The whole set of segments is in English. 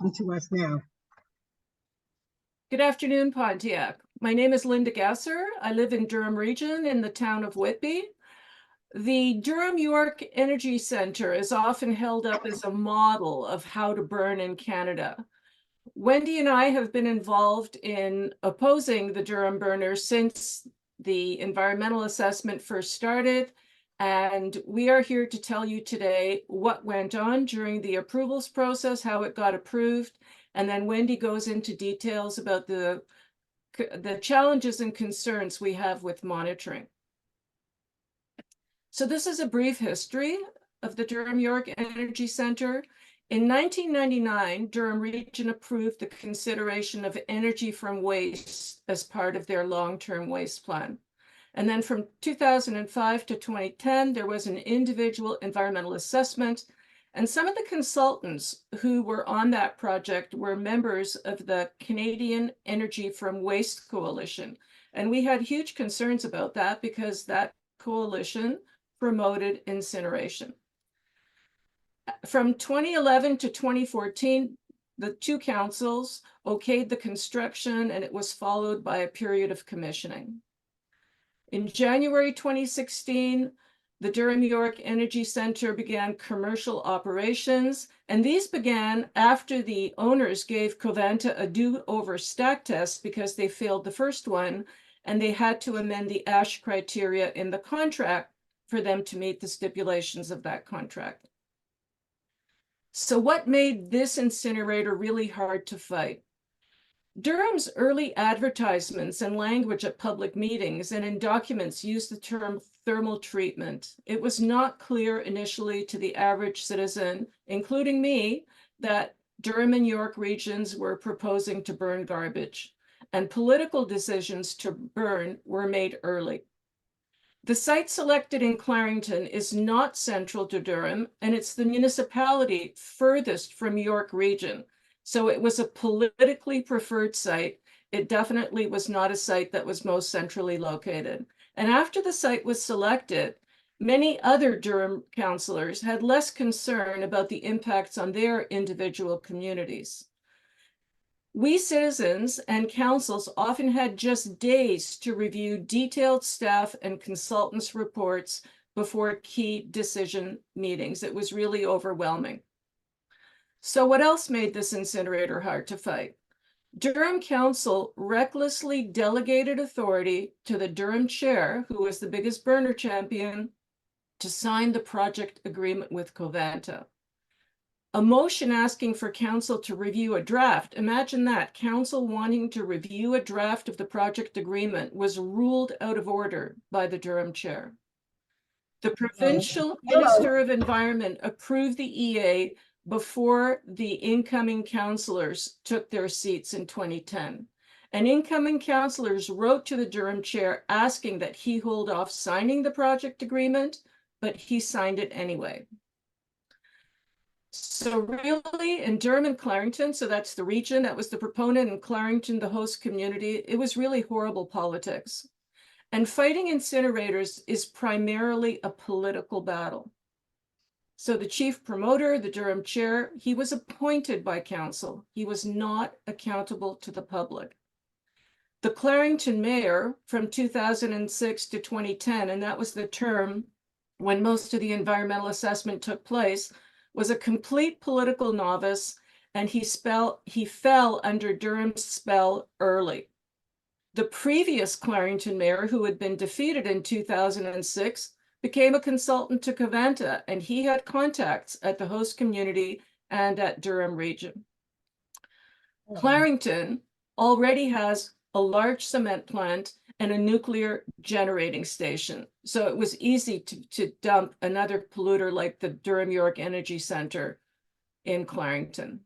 talking to us now. Good afternoon, Pontiac. My name is Linda Gasser. I live in Durham Region in the town of Whitby. The Durham York Energy Center is often held up as a model of how to burn in Canada. Wendy and I have been involved in opposing the Durham burners since the environmental assessment first started, and we are here to tell you today what went on during the approvals process, how it got approved, and then Wendy goes into details about the challenges and concerns we have with monitoring. So this is a brief history of the Durham York Energy Center. In 1999, Durham Region approved the consideration of energy from waste as part of their long-term waste plan. And then from 2005 to 2010, there was an individual environmental assessment. And some of the consultants who were on that project were members of the Canadian Energy from Waste Coalition. And we had huge concerns about that because that coalition promoted incineration. From 2011 to 2014, the two councils okayed the construction, and it was followed by a period of commissioning. In January 2016, the Durham York Energy Center began commercial operations, and these began after the owners gave Covanta a do-over stack test because they failed the first one, and they had to amend the ash criteria in the contract for them to meet the stipulations of that contract. So what made this incinerator really hard to fight? Durham's early advertisements and language at public meetings and in documents used the term thermal treatment. It was not clear initially to the average citizen, including me, that Durham and York regions were proposing to burn garbage, and political decisions to burn were made early. The site selected in Clarington is not central to Durham, and it's the municipality furthest from York Region. So it was a politically preferred site. It definitely was not a site that was most centrally located. And after the site was selected, many other Durham councillors had less concern about the impacts on their individual communities. We citizens and councils often had just days to review detailed staff and consultants' reports before key decision meetings. It was really overwhelming. So what else made this incinerator hard to fight? Durham Council recklessly delegated authority to the Durham chair, who was the biggest burner champion, to sign the project agreement with Covanta. A motion asking for council to review a draft, imagine that, council wanting to review a draft of the project agreement, was ruled out of order by the Durham chair. The provincial Minister of Environment approved the EA before the incoming councillors took their seats in 2010. And incoming councillors wrote to the Durham chair asking that he hold off signing the project agreement, but he signed it anyway. So really, in Durham and Clarington, so that's the region that was the proponent, and Clarington, the host community, it was really horrible politics. And fighting incinerators is primarily a political battle. So the chief promoter, the Durham chair, he was appointed by council. He was not accountable to the public. The Clarington mayor from 2006 to 2010, and that was the term when most of the environmental assessment took place, was a complete political novice, and he fell under Durham's spell early. The previous Clarington mayor, who had been defeated in 2006, became a consultant to Covanta, and he had contacts at the host community and at Durham Region. Clarington already has a large cement plant and a nuclear generating station. So it was easy to dump another polluter like the Durham York Energy Center in Clarington.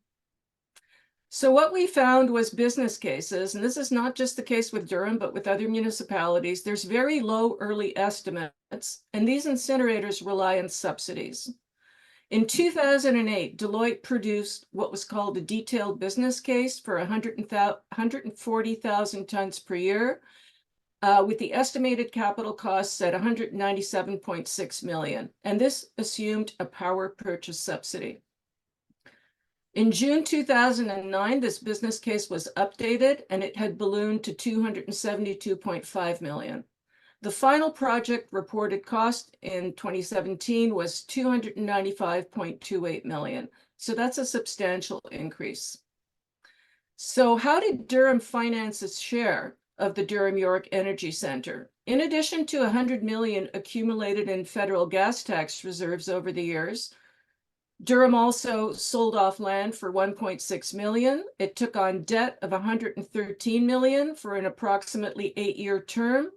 So what we found was business cases, and this is not just the case with Durham, but with other municipalities. There's very low early estimates, and these incinerators rely on subsidies. In 2008, Deloitte produced what was called a detailed business case for 140,000 tons per year, with the estimated capital costs at 197.6 million. And this assumed a power purchase subsidy. In June 2009, this business case was updated and it had ballooned to $272.5 million. The final project reported cost in 2017 was $295.28 million. So that's a substantial increase. So how did Durham finance its share of the Durham York Energy Center? In addition to $100 million accumulated in federal gas tax reserves over the years, Durham also sold off land for $1.6 million. It took on debt of $113 million for an approximately 8-year term,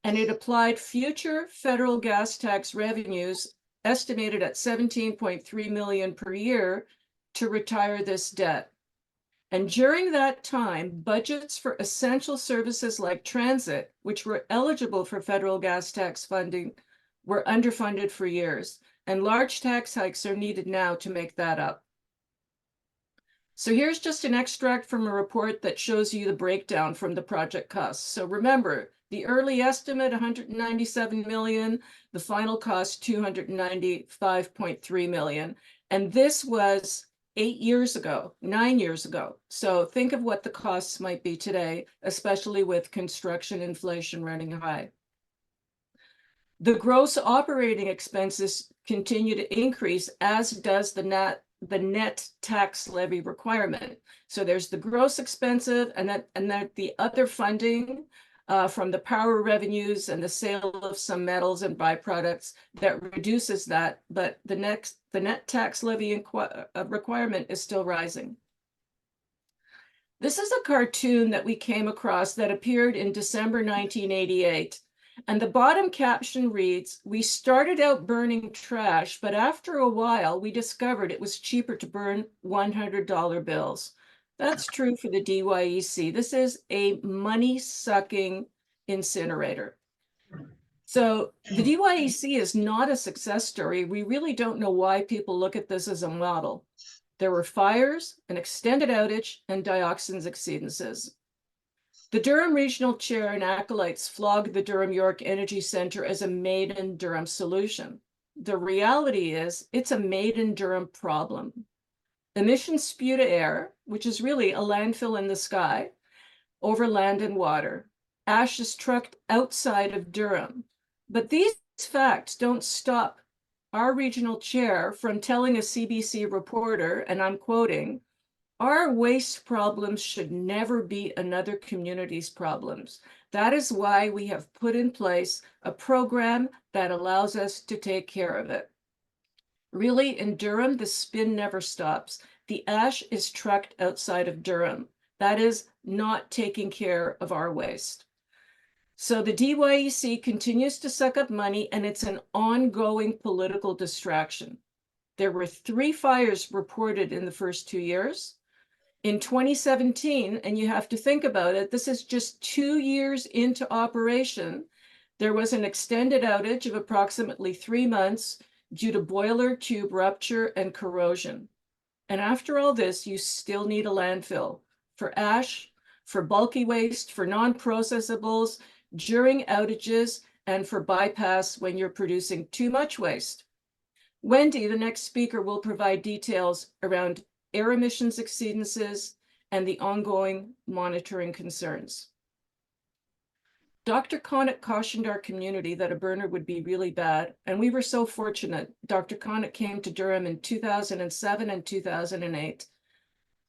and it applied future federal gas tax revenues estimated at $17.3 million per year to retire this debt. And during that time, budgets for essential services like transit, which were eligible for federal gas tax funding, were underfunded for years. And large tax hikes are needed now to make that up. So here's just an extract from a report that shows you the breakdown from the project costs. So remember, the early estimate, $197 million, the final cost, $295.3 million. And this was 8 years ago, 9 years ago. So think of what the costs might be today, especially with construction inflation running high. The gross operating expenses continue to increase, as does the net tax levy requirement. So there's the gross expensive and then the other funding from the power revenues and the sale of some metals and byproducts that reduces that, but the net tax levy requirement is still rising. This is a cartoon that we came across that appeared in December 1988. And the bottom caption reads, "We started out burning trash, but after a while, we discovered it was cheaper to burn $100 bills." That's true for the DYEC. This is a money-sucking incinerator. So the DYEC is not a success story. We really don't know why people look at this as a model. There were fires, an extended outage, and dioxins exceedances. The Durham Regional Chair and acolytes flogged the Durham York Energy Center as a made in Durham solution. The reality is it's a made in Durham problem. Emissions spew to air, which is really a landfill in the sky, over land and water. Ash is trucked outside of Durham. But these facts don't stop our regional chair from telling a CBC reporter, and I'm quoting, "Our waste problems should never be another community's problems. That is why we have put in place a program that allows us to take care of it." Really, in Durham, the spin never stops. The ash is trucked outside of Durham. That is not taking care of our waste. So the DYEC continues to suck up money, and it's an ongoing political distraction. There were 3 fires reported in the first 2 years. In 2017, and you have to think about it, this is just 2 years into operation, there was an extended outage of approximately 3 months due to boiler tube rupture and corrosion. And after all this, you still need a landfill for ash, for bulky waste, for non-processables, during outages, and for bypass when you're producing too much waste. Wendy, the next speaker, will provide details around air emissions exceedances and the ongoing monitoring concerns. Dr. Connick cautioned our community that a burner would be really bad, and we were so fortunate. Dr. Connick came to Durham in 2007 and 2008.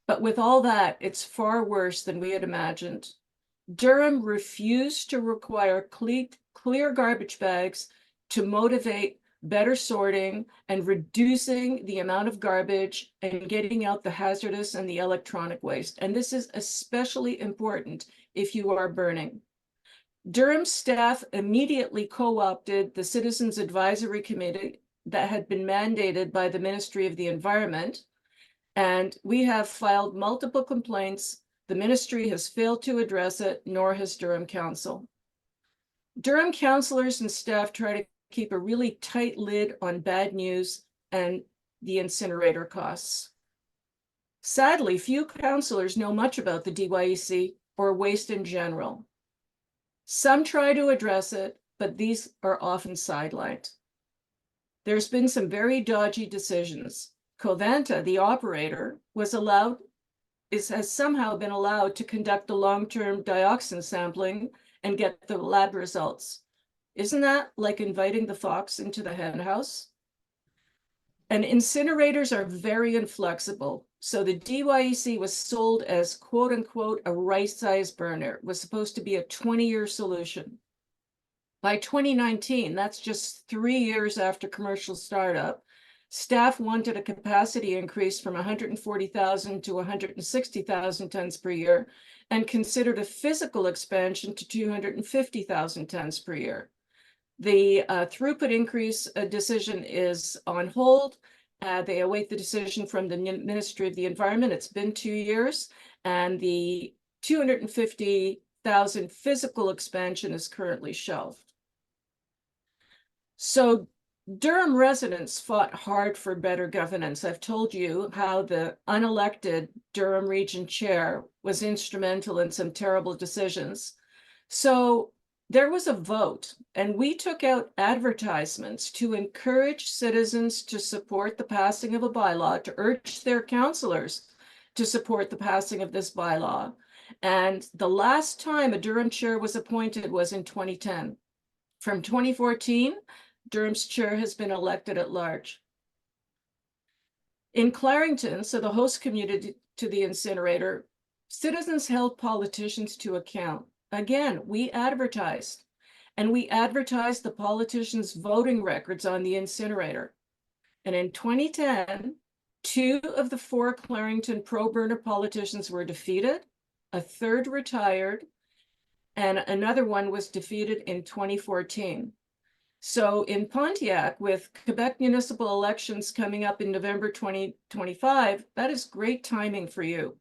But with all that, it's far worse than we had imagined. Durham refused to require clear garbage bags to motivate better sorting and reducing the amount of garbage and getting out the hazardous and the electronic waste. And this is especially important if you are burning. Durham staff immediately co-opted the Citizens Advisory Committee that had been mandated by the Ministry of the Environment, and we have filed multiple complaints. The ministry has failed to address it, nor has Durham Council. Durham councillors and staff try to keep a really tight lid on bad news and the incinerator costs. Sadly, few councillors know much about the DYEC or waste in general. Some try to address it, but these are often sidelined. There's been some very dodgy decisions. Covanta, the operator, has somehow been allowed to conduct the long-term dioxin sampling and get the lab results. Isn't that like inviting the fox into the henhouse? And incinerators are very inflexible. So the DYEC was sold as quote unquote a right-size burner. It was supposed to be a 20-year solution. By 2019, that's just 3 years after commercial startup, staff wanted a capacity increase from 140,000 to 160,000 tons per year and considered a physical expansion to 250,000 tons per year. The throughput increase decision is on hold. They await the decision from the Ministry of the Environment. It's been 2 years, and the 250,000 physical expansion is currently shelved. So Durham residents fought hard for better governance. I've told you how the unelected Durham Region chair was instrumental in some terrible decisions. So there was a vote, and we took out advertisements to encourage citizens to support the passing of a bylaw, to urge their councillors to support the passing of this bylaw. And the last time a Durham chair was appointed was in 2010. From 2014, Durham's chair has been elected at large. In Clarington, so the host community to the incinerator, citizens held politicians to account. Again, we advertised, and we advertised the politicians' voting records on the incinerator. And in 2010, 2 of the 4 Clarington pro-burner politicians were defeated, a third retired, and another one was defeated in 2014. So in Pontiac, with Quebec municipal elections coming up in November 2025, that is great timing for you.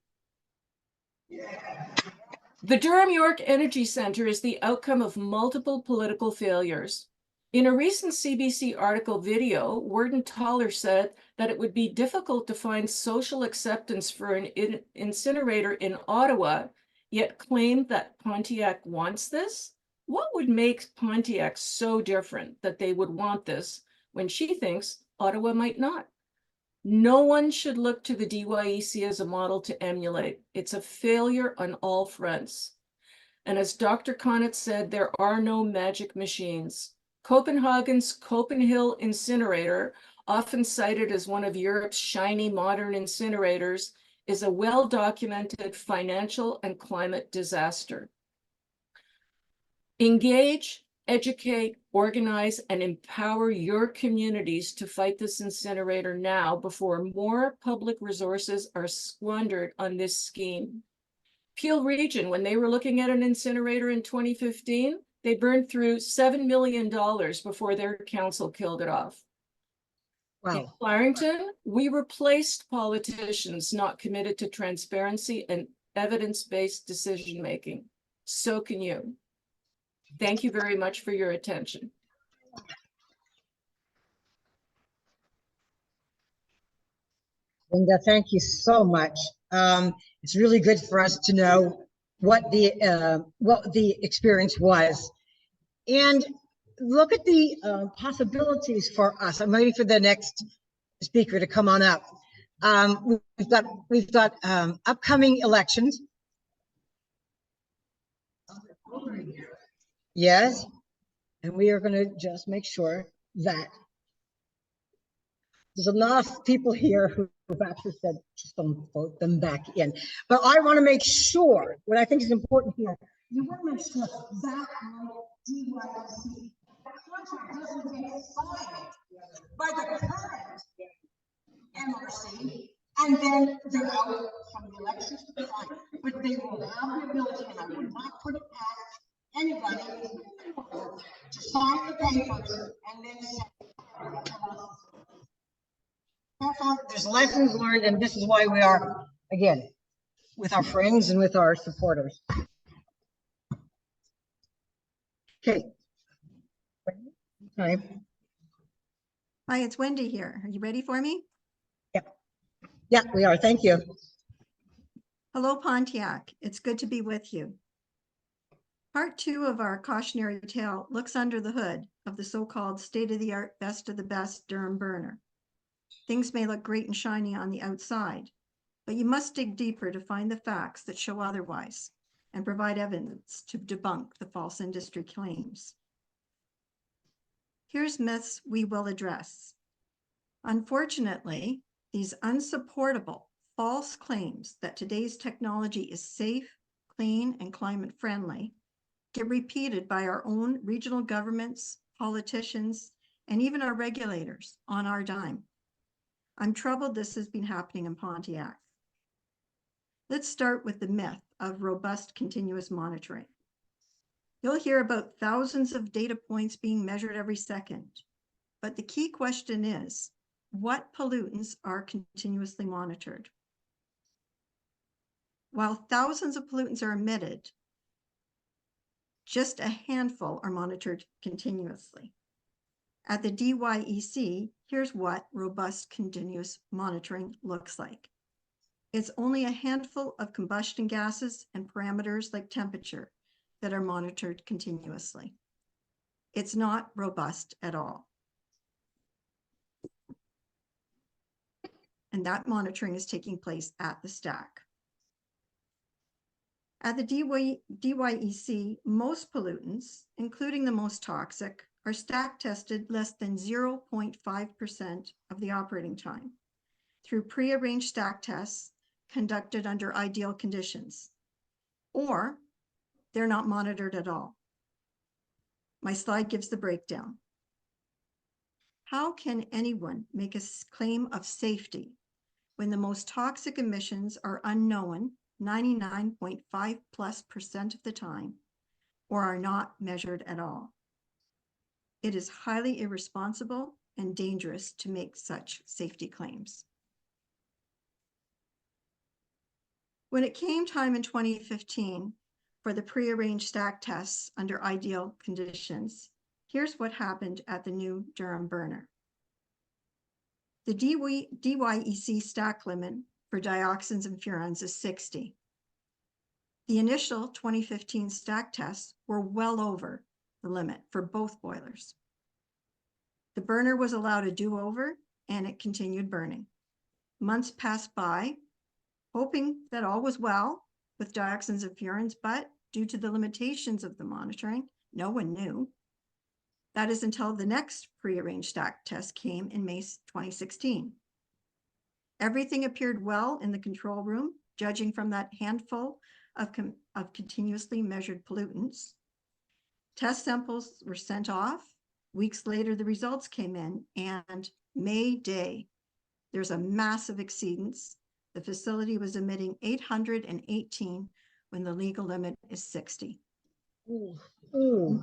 The Durham York Energy Centre is the outcome of multiple political failures. In a recent CBC article video, Warden Toller said that it would be difficult to find social acceptance for an incinerator in Ottawa, yet claimed that Pontiac wants this? What would make Pontiac so different that they would want this when she thinks Ottawa might not? No one should look to the DYEC as a model to emulate. It's a failure on all fronts. And as Dr. Connett said, there are no magic machines. Copenhagen's Copenhill incinerator, often cited as one of Europe's shiny modern incinerators, is a well-documented financial and climate disaster. Engage, educate, organize, and empower your communities to fight this incinerator now before more public resources are squandered on this scheme. Peel Region, when they were looking at an incinerator in 2015, they burned through $7 million before their council killed it off. Wow. In Clarington, we replaced politicians not committed to transparency and evidence-based decision-making. So can you. Thank you very much for your attention. Linda, thank you so much. It's really good for us to know what the experience was, and look at the possibilities for us. I'm waiting for the next speaker to come on up. We've got upcoming elections. Yes, and we are going to just make sure that there's enough people here who've actually said just don't vote them back in. But I want to make sure, what I think is important here, you want to make sure that DYEC, the contract doesn't get signed by the current MRC, and then they're out from the elections to be signed. But they will have the ability, and I would not put it past anybody to sign the papers and then say, there's lessons learned, and this is why we are, again, with our friends and with our supporters. Okay. Hi, it's Wendy here. Are you ready for me? Yeah, we are. Thank you. Hello, Pontiac. It's good to be with you. Part 2 of our cautionary tale looks under the hood of the so-called state-of-the-art best of the best Durham burner. Things may look great and shiny on the outside, but you must dig deeper to find the facts that show otherwise and provide evidence to debunk the false industry claims. Here's myths we will address. Unfortunately, these unsupportable false claims that today's technology is safe, clean, and climate friendly get repeated by our own regional governments, politicians, and even our regulators on our dime. I'm troubled this has been happening in Pontiac. Let's start with the myth of robust continuous monitoring. You'll hear about thousands of data points being measured every second, but the key question is, what pollutants are continuously monitored? While thousands of pollutants are emitted, just a handful are monitored continuously. At the DYEC, here's what robust continuous monitoring looks like. It's only a handful of combustion gases and parameters like temperature that are monitored continuously. It's not robust at all. And that monitoring is taking place at the stack. At the DYEC, most pollutants, including the most toxic, are stack tested less than 0.5% of the operating time through prearranged stack tests conducted under ideal conditions, or they're not monitored at all. My slide gives the breakdown. How can anyone make a claim of safety when the most toxic emissions are unknown 99.5+% of the time, or are not measured at all? It is highly irresponsible and dangerous to make such safety claims. When it came time in 2015 for the prearranged stack tests under ideal conditions, here's what happened at the new Durham burner. The DYEC stack limit for dioxins and furans is 60. The initial 2015 stack tests were well over the limit for both boilers. The burner was allowed a do-over and it continued burning. Months passed by, hoping that all was well with dioxins and furans, but due to the limitations of the monitoring, no one knew. That is until the next prearranged stack test came in May 2016. Everything appeared well in the control room, judging from that handful of continuously measured pollutants. Test samples were sent off. Weeks later, the results came in, and May Day, there's a massive exceedance. The facility was emitting 818 when the legal limit is 60. Ooh.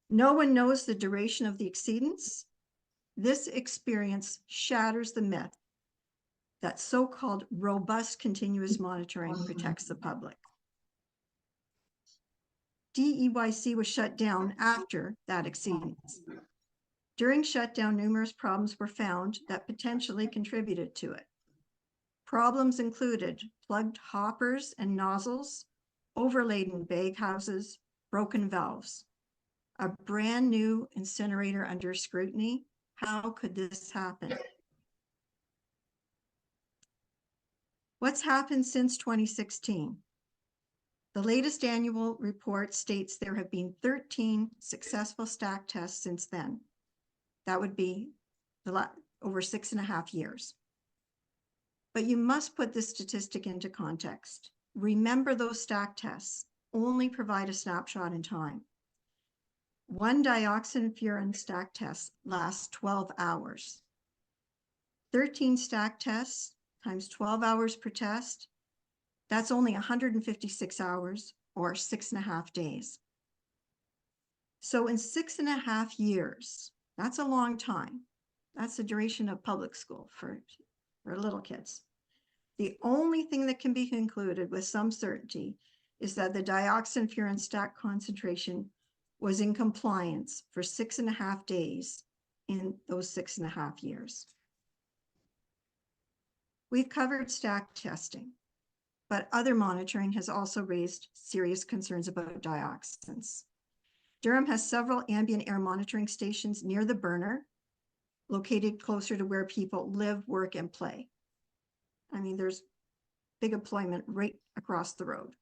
No one knows the duration of the exceedance. This experience shatters the myth that so-called robust continuous monitoring protects the public. DYEC was shut down after that exceedance. During shutdown, numerous problems were found that potentially contributed to it. Problems included plugged hoppers and nozzles, overladen bag houses, broken valves. A brand new incinerator under scrutiny. How could this happen? What's happened since 2016? The latest annual report states there have been 13 successful stack tests since then. That would be over 6.5 years. But you must put this statistic into context. Remember, those stack tests only provide a snapshot in time. One dioxin furan stack test lasts 12 hours. 13 stack tests times 12 hours per test, that's only 156 hours or 6.5 days. So in 6.5 years, that's a long time. That's the duration of public school for little kids. The only thing that can be concluded with some certainty is that the dioxin furan stack concentration was in compliance for 6.5 days in those 6.5 years. We've covered stack testing, but other monitoring has also raised serious concerns about dioxins. Durham has several ambient air monitoring stations near the burner, located closer to where people live, work, and play. I mean, there's big employment right across the road.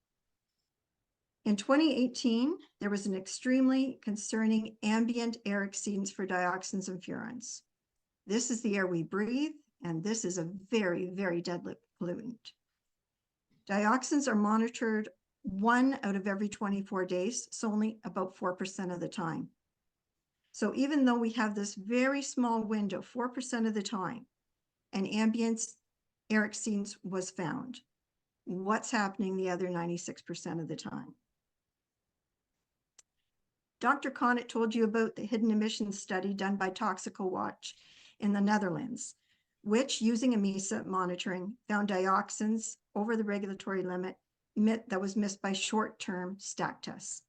In 2018, there was an extremely concerning ambient air exceedance for dioxins and furans. This is the air we breathe, and this is a very, very deadly pollutant. Dioxins are monitored 1 out of every 24 days, so only about 4% of the time. So even though we have this very small window, 4% of the time, an ambient air exceedance was found, what's happening the other 96% of the time? Dr. Conant told you about the hidden emissions study done by Watch in the Netherlands, which, using EMISA monitoring, found dioxins over the regulatory limit that was missed by short-term stack tests.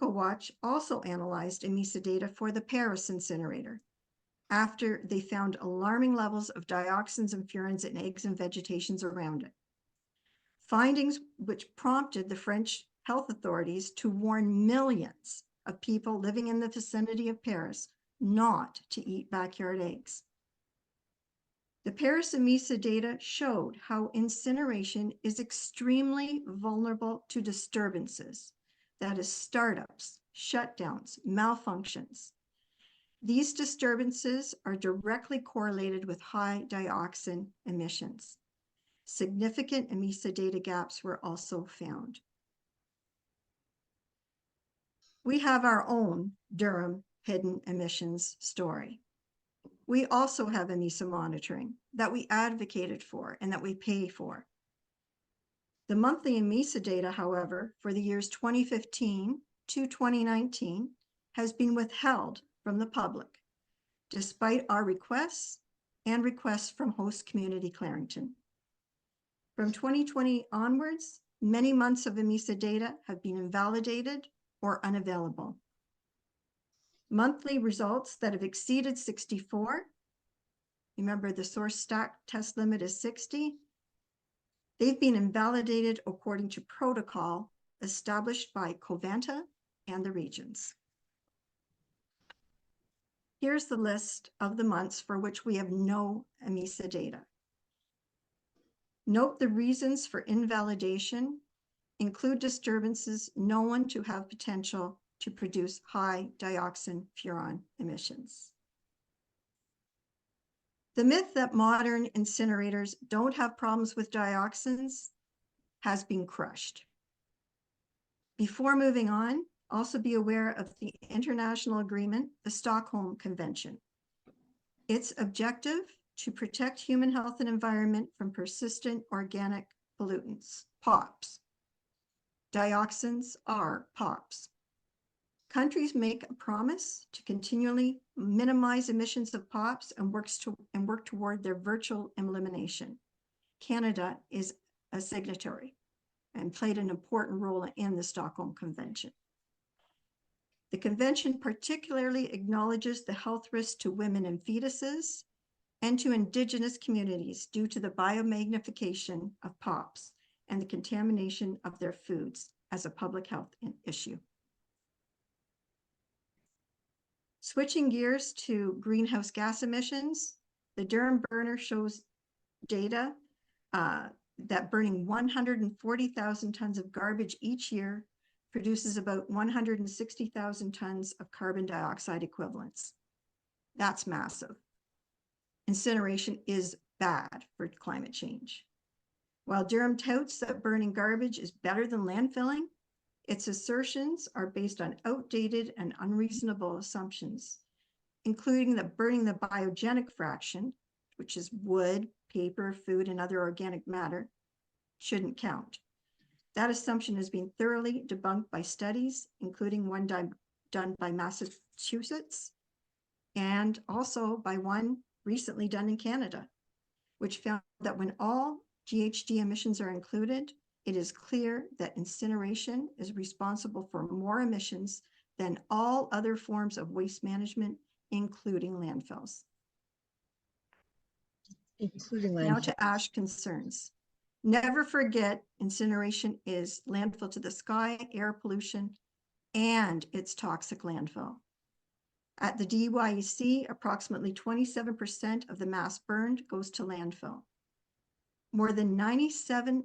Watch also analyzed EMISA data for the Paris incinerator after they found alarming levels of dioxins and furans in eggs and vegetations around it. Findings which prompted the French health authorities to warn millions of people living in the vicinity of Paris not to eat backyard eggs. The Paris EMISA data showed how incineration is extremely vulnerable to disturbances, that is, startups, shutdowns, malfunctions. These disturbances are directly correlated with high dioxin emissions. Significant EMISA data gaps were also found. We have our own Durham hidden emissions story. We also have EMISA monitoring that we advocated for and that we pay for. The monthly EMISA data, however, for the years 2015 to 2019 has been withheld from the public, despite our requests and requests from host community Clarington. From 2020 onwards, many months of EMISA data have been invalidated or unavailable. Monthly results that have exceeded 64, remember the source stack test limit is 60, they've been invalidated according to protocol established by Covanta and the regions. Here's the list of the months for which we have no EMISA data. Note the reasons for invalidation include disturbances known to have potential to produce high dioxin furan emissions. The myth that modern incinerators don't have problems with dioxins has been crushed. Before moving on, also be aware of the international agreement, the Stockholm Convention. Its objective to protect human health and environment from persistent organic pollutants, POPs. Dioxins are POPs. Countries make a promise to continually minimize emissions of POPs and work toward their virtual elimination. Canada is a signatory and played an important role in the Stockholm Convention. The convention particularly acknowledges the health risks to women and fetuses and to Indigenous communities due to the biomagnification of POPs and the contamination of their foods as a public health issue. Switching gears to greenhouse gas emissions, the Durham burner shows data that burning 140,000 tons of garbage each year produces about 160,000 tons of carbon dioxide equivalents. That's massive. Incineration is bad for climate change. While Durham touts that burning garbage is better than landfilling, its assertions are based on outdated and unreasonable assumptions, including that burning the biogenic fraction, which is wood, paper, food, and other organic matter, shouldn't count. That assumption has been thoroughly debunked by studies, including one done by Massachusetts, and also by one recently done in Canada, which found that when all GHG emissions are included, it is clear that incineration is responsible for more emissions than all other forms of waste management, including landfills. Now to ash concerns. Never forget, incineration is landfill to the sky, air pollution, and it's toxic landfill. At the DYEC, approximately 27% of the mass burned goes to landfill. More than 97%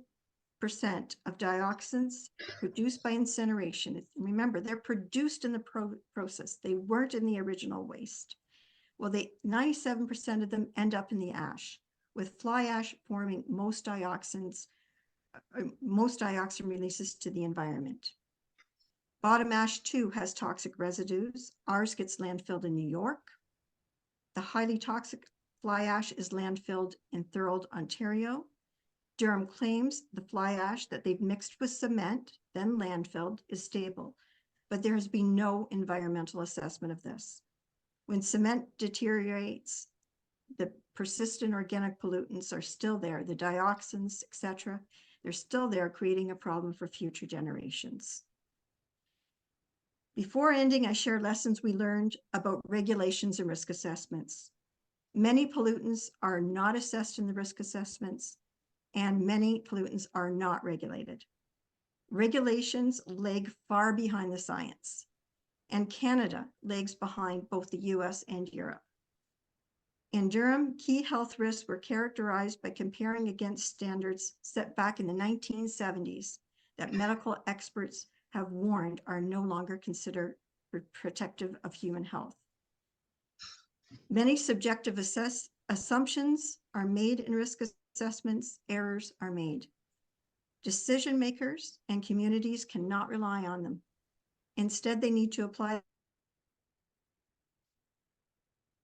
of dioxins produced by incineration, remember, they're produced in the process. They weren't in the original waste. Well, 97% of them end up in the ash, with fly ash forming most dioxin releases to the environment. Bottom ash too has toxic residues. Ours gets landfilled in New York. The highly toxic fly ash is landfilled in Thorold, Ontario. Durham claims the fly ash that they've mixed with cement, then landfilled, is stable, but there has been no environmental assessment of this. When cement deteriorates, the persistent organic pollutants are still there, the dioxins, etc. They're still there, creating a problem for future generations. Before ending, I share lessons we learned about regulations and risk assessments. Many pollutants are not assessed in the risk assessments, and many pollutants are not regulated. Regulations lag far behind the science, and Canada lags behind both the US and Europe. In Durham, key health risks were characterized by comparing against standards set back in the 1970s that medical experts have warned are no longer considered protective of human health. Many subjective assumptions are made in risk assessments, errors are made. Decision makers and communities cannot rely on them. Instead, they need to apply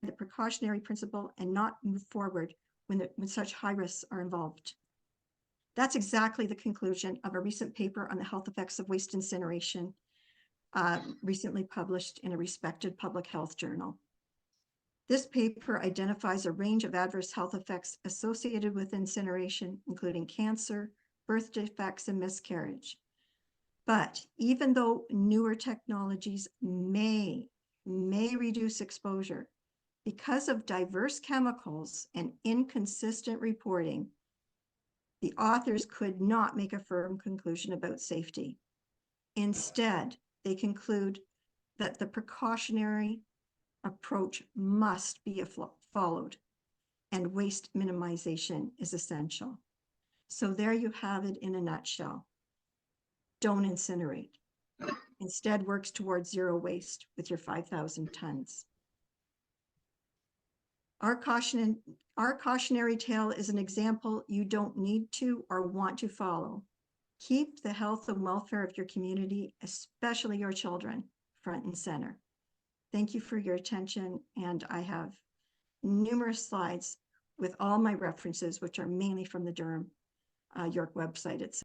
the precautionary principle and not move forward when such high risks are involved. That's exactly the conclusion of a recent paper on the health effects of waste incineration, recently published in a respected public health journal. This paper identifies a range of adverse health effects associated with incineration, including cancer, birth defects, and miscarriage. But even though newer technologies may reduce exposure, because of diverse chemicals and inconsistent reporting, the authors could not make a firm conclusion about safety. Instead, they conclude that the precautionary approach must be followed, and waste minimization is essential. So there you have it in a nutshell. Don't incinerate. Instead, works towards zero waste with your 5,000 tons. Our cautionary tale is an example you don't need to or want to follow. Keep the health and welfare of your community, especially your children, front and center. Thank you for your attention, and I have numerous slides with all my references, which are mainly from the Durham York website itself.